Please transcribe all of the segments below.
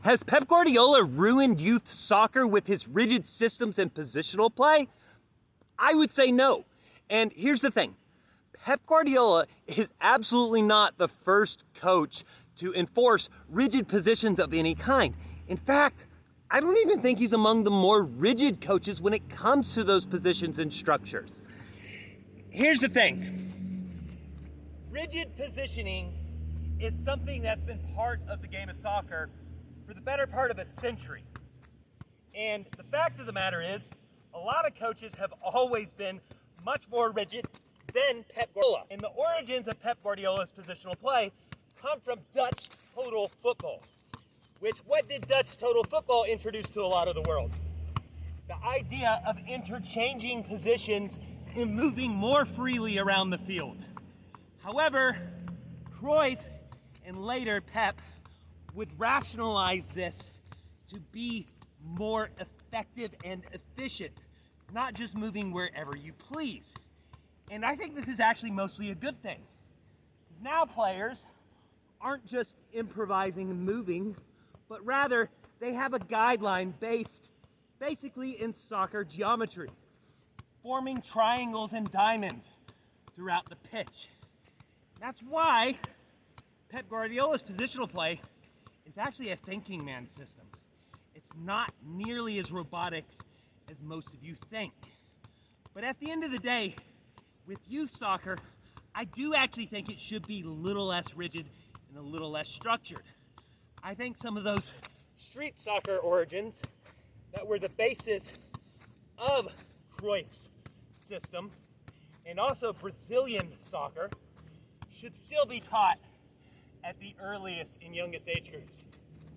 Has Pep Guardiola ruined youth soccer with his rigid systems and positional play? I would say no. And here's the thing. Pep Guardiola is absolutely not the first coach to enforce rigid positions of any kind. In fact, I don't even think he's among the more rigid coaches when it comes to those positions and structures. Here's the thing. Rigid positioning is something that's been part of the game of soccer for the better part of a century. And the fact of the matter is, a lot of coaches have always been much more rigid than Pep Guardiola. And the origins of Pep Guardiola's positional play come from Dutch total football. What did Dutch total football introduce to a lot of the world? The idea of interchanging positions and moving more freely around the field. However, Cruyff and later Pep would rationalize this to be more effective and efficient, not just moving wherever you please. And I think this is actually mostly a good thing, because now players aren't just improvising and moving, but rather they have a guideline based basically in soccer geometry, forming triangles and diamonds throughout the pitch. That's why Pep Guardiola's positional play is actually a thinking man's system. It's not nearly as robotic as most of you think. But at the end of the day, with youth soccer, I do actually think it should be a little less rigid and a little less structured. I think some of those street soccer origins that were the basis of Cruyff's system and also Brazilian soccer should still be taught at the earliest and youngest age groups.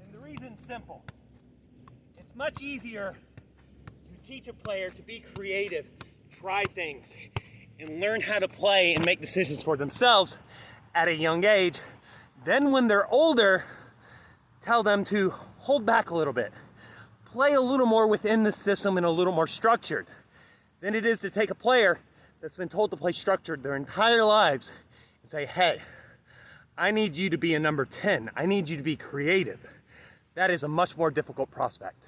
And the reason's simple. It's much easier to teach a player to be creative, try things, and learn how to play and make decisions for themselves at a young age. Then when they're older, tell them to hold back a little bit, play a little more within the system and a little more structured than it is to take a player that's been told to play structured their entire lives and say, hey, I need you to be a number 10. I need you to be creative. That is a much more difficult prospect.